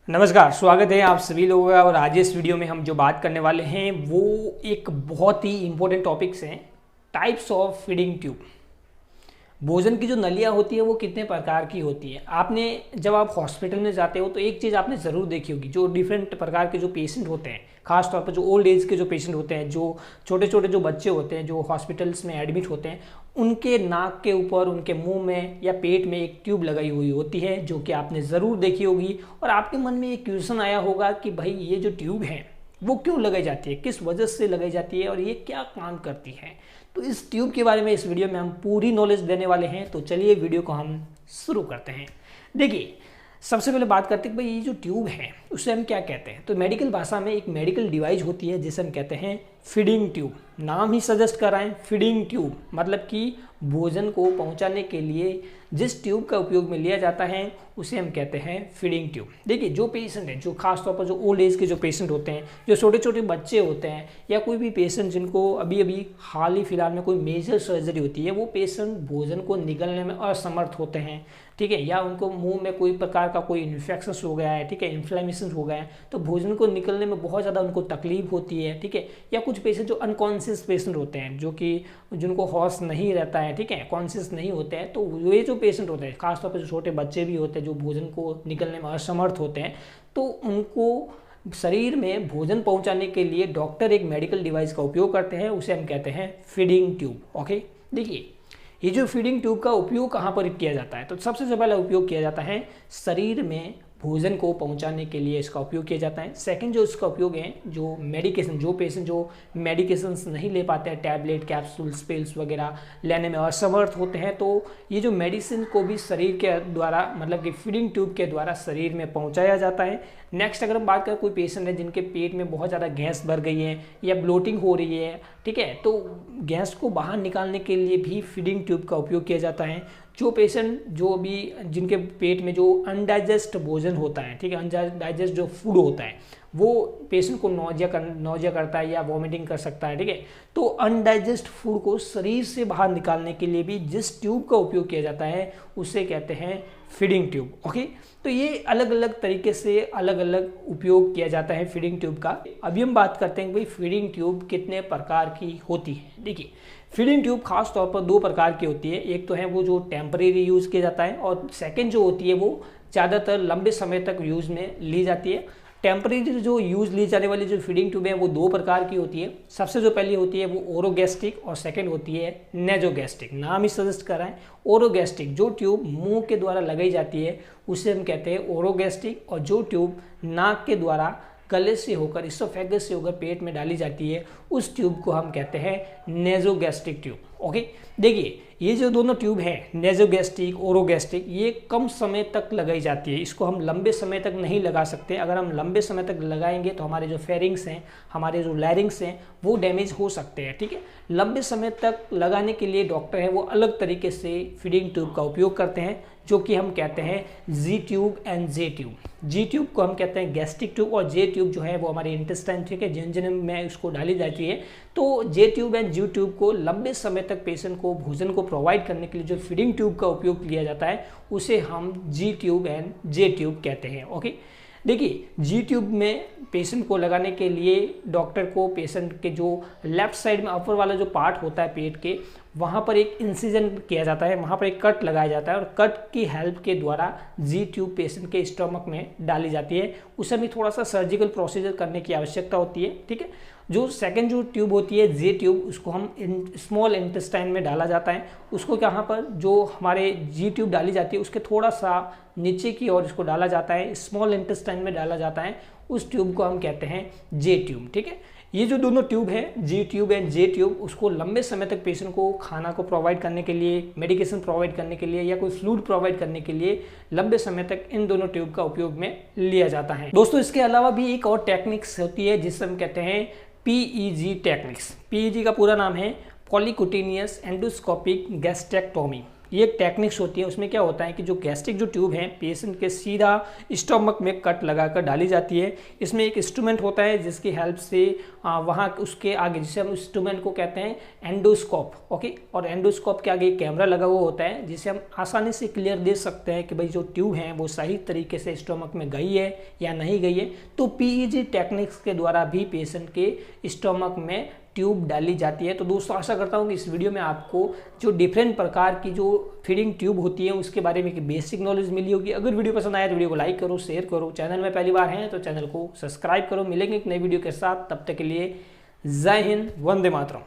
नमस्कार, स्वागत है आप सभी लोगों का। और आज इस वीडियो में हम जो बात करने वाले हैं वो एक बहुत ही इम्पोर्टेंट टॉपिक्स हैं, टाइप्स ऑफ फीडिंग ट्यूब। भोजन की जो नलियाँ होती है वो कितने प्रकार की होती है। आपने जब आप हॉस्पिटल में जाते हो तो एक चीज़ आपने ज़रूर देखी होगी, जो डिफरेंट प्रकार के जो पेशेंट होते हैं, खास तौर पर जो ओल्ड एज के जो पेशेंट होते हैं, जो छोटे छोटे जो बच्चे होते हैं जो हॉस्पिटल्स में एडमिट होते हैं, उनके नाक के ऊपर, उनके मुंह में या पेट में एक ट्यूब लगाई हुई होती है, जो कि आपने ज़रूर देखी होगी। और आपके मन में एक क्वेश्चन आया होगा कि भाई ये जो ट्यूब है वो क्यों लगाई जाती है, किस वजह से लगाई जाती है और ये क्या काम करती है। तो इस ट्यूब के बारे में इस वीडियो में हम पूरी नॉलेज देने वाले हैं। तो चलिए वीडियो को हम शुरू करते हैं। देखिए, सबसे पहले बात करते हैं कि भाई ये जो ट्यूब है उसे हम क्या कहते हैं। तो मेडिकल भाषा में एक मेडिकल डिवाइस होती है जिसे हम कहते हैं फीडिंग ट्यूब। नाम ही सजेस्ट कर रहा है फीडिंग ट्यूब, मतलब कि भोजन को पहुंचाने के लिए जिस ट्यूब का उपयोग में लिया जाता है उसे हम कहते हैं फीडिंग ट्यूब। देखिए, जो पेशेंट है, जो खास तौर पर जो ओल्ड एज के जो पेशेंट होते हैं, जो छोटे छोटे बच्चे होते हैं, या कोई भी पेशेंट जिनको अभी अभी हाल ही फिलहाल में कोई मेजर सर्जरी होती है, वो पेशेंट भोजन को निगलने में असमर्थ होते हैं, ठीक है, या उनको मुंह में कोई प्रकार का कोई इन्फेक्शन हो गया है, ठीक है, इन्फ्लेमेशन हो गया है, तो भोजन को निकलने में बहुत ज़्यादा उनको तकलीफ होती है, ठीक है। या कुछ पेशेंट जो अनकॉन्शियस पेशेंट होते हैं, जो कि जिनको होश नहीं रहता है, ठीक है, कॉन्शियस नहीं होते हैं, तो ये जो पेशेंट होते हैं, खासतौर पर जो छोटे बच्चे भी होते हैं जो भोजन को निकलने में असमर्थ होते हैं, तो उनको शरीर में भोजन पहुंचाने के लिए डॉक्टर एक मेडिकल डिवाइस का उपयोग करते हैं, उसे हम कहते हैं फीडिंग ट्यूब। ओके, देखिए, ये जो फीडिंग ट्यूब का उपयोग कहाँ पर किया जाता है, तो सबसे पहला उपयोग किया जाता है शरीर में भोजन को पहुंचाने के लिए इसका उपयोग किया जाता है। सेकंड जो इसका उपयोग है, जो मेडिकेशन, जो पेशेंट जो मेडिकेशंस नहीं ले पाते हैं, टैबलेट, कैप्सूल्स, पिल्स वगैरह लेने में असमर्थ होते हैं, तो ये जो मेडिसिन को भी शरीर के द्वारा, मतलब कि फीडिंग ट्यूब के द्वारा शरीर में पहुंचाया जाता है। नेक्स्ट अगर हम बात करें, कोई पेशेंट है जिनके पेट में बहुत ज़्यादा गैस भर गई है या ब्लोटिंग हो रही है, ठीक है, तो गैस को बाहर निकालने के लिए भी फीडिंग ट्यूब का उपयोग किया जाता है। जो पेशेंट जो भी जिनके पेट में जो अनडाइजेस्ट भोजन होता है, ठीक है, अनडाइजेस्ट जो फूड होता है, वो पेशेंट को नौजिया करता है या वॉमिटिंग कर सकता है, ठीक है। तो अनडाइजेस्ट फूड को शरीर से बाहर निकालने के लिए भी जिस ट्यूब का उपयोग किया जाता है उसे कहते हैं फीडिंग ट्यूब। ओके, तो ये अलग अलग तरीके से अलग अलग उपयोग किया जाता है फीडिंग ट्यूब का। अभी हम बात करते हैं कि भाई फीडिंग ट्यूब कितने प्रकार की होती है। देखिए, फीडिंग ट्यूब खास तौर पर दो प्रकार की होती है। एक तो है वो जो टेम्परेरी यूज़ किया जाता है, और सेकंड जो होती है वो ज़्यादातर लंबे समय तक यूज़ में ली जाती है। टेम्परेरी जो यूज़ ली जाने वाली जो फीडिंग ट्यूब है वो दो प्रकार की होती है। सबसे जो पहली होती है वो ओरोगैस्ट्रिक और सेकंड होती है नेजोगैस्ट्रिक। नाम ही सजेस्ट कर रहा है ओरोगैस्ट्रिक। जो ट्यूब मुंह के द्वारा लगाई जाती है उसे हम कहते हैं ओरोगैस्ट्रिक, और जो ट्यूब नाक के द्वारा गले से होकर, इसोफेगस से होकर पेट में डाली जाती है उस ट्यूब को हम कहते हैं नेजोगैस्ट्रिक ट्यूब। ओके, देखिए, ये जो दोनों ट्यूब है, नेजोगैस्ट्रिक, ओरोगैस्ट्रिक, ये कम समय तक लगाई जाती है। इसको हम लंबे समय तक नहीं लगा सकते। अगर हम लंबे समय तक लगाएंगे तो हमारे जो फेरिंग्स हैं, हमारे जो लैरिंग्स हैं, वो डैमेज हो सकते हैं, ठीक है। लंबे समय तक लगाने के लिए डॉक्टर है वो अलग तरीके से फीडिंग ट्यूब का उपयोग करते हैं, जो कि हम कहते हैं G tube and J tube. G tube को हम कहते हैं गैस्ट्रिक ट्यूब, और जे ट्यूब जो है वो हमारे इंटेस्टाइन, ठीक है, जंजन में उसको डाली जाती है। तो जे ट्यूब एंड जी ट्यूब को लंबे समय तक पेशेंट को भोजन को प्रोवाइड करने के लिए जो फीडिंग ट्यूब का उपयोग लिया जाता है उसे हम जी ट्यूब एंड जे ट्यूब कहते हैं। ओके, देखिए, जी ट्यूब में पेशेंट को लगाने के लिए डॉक्टर को पेशेंट के जो लेफ्ट साइड में अपर वाला जो पार्ट होता है पेट के, वहाँ पर एक इंसिजन किया जाता है, वहाँ पर एक कट लगाया जाता है, और कट की हेल्प के द्वारा जी ट्यूब पेशेंट के स्टमक में डाली जाती है। उसे भी थोड़ा सा सर्जिकल प्रोसीजर करने की आवश्यकता होती है, ठीक है। जो सेकंड जो ट्यूब होती है जे ट्यूब, उसको हम स्मॉल इंटेस्टाइन में डाला जाता है। उसको यहाँ पर जो हमारे जी ट्यूब डाली जाती है उसके थोड़ा सा नीचे की ओर इसको डाला जाता है, स्मॉल इंटेस्टाइन में डाला जाता है। उस ट्यूब को हम कहते हैं जे ट्यूब, ठीक है। ये जो दोनों ट्यूब है, जी ट्यूब एंड जे ट्यूब, उसको लंबे समय तक पेशेंट को खाना को प्रोवाइड करने के लिए, मेडिकेशन प्रोवाइड करने के लिए, या कोई फ्लूइड प्रोवाइड करने के लिए लंबे समय तक इन दोनों ट्यूब का उपयोग में लिया जाता है। दोस्तों, इसके अलावा भी एक और टेक्निक्स होती है जिसे हम कहते हैं PEG टेक्निक्स। PEG का पूरा नाम है पॉलीक्यूटेनियस एंडोस्कोपिक गैस्ट्रेक्टोमी। ये एक टेक्निक्स होती है। उसमें क्या होता है कि जो गैस्ट्रिक जो ट्यूब है पेशेंट के सीधा स्टमक में कट लगाकर डाली जाती है। इसमें एक इंस्ट्रूमेंट होता है जिसकी हेल्प से वहाँ उसके आगे, जिसे हम इंस्ट्रूमेंट को कहते हैं एंडोस्कोप, ओके। और एंडोस्कोप के आगे एक कैमरा लगा हुआ होता है जिसे हम आसानी से क्लियर देख सकते हैं कि भाई जो ट्यूब है वो सही तरीके से स्टमक में गई है या नहीं गई है। तो पीईजी टेक्निक्स के द्वारा भी पेशेंट के स्टमक में ट्यूब डाली जाती है। तो दोस्तों आशा करता हूँ कि इस वीडियो में आपको जो डिफरेंट प्रकार की जो फीडिंग ट्यूब होती है उसके बारे में एक बेसिक नॉलेज मिली होगी। अगर वीडियो पसंद आए तो वीडियो को लाइक करो, शेयर करो, चैनल में पहली बार हैं तो चैनल को सब्सक्राइब करो। मिलेंगे एक नई वीडियो के साथ, तब तक के लिए जय हिंद, वंदे मातरम।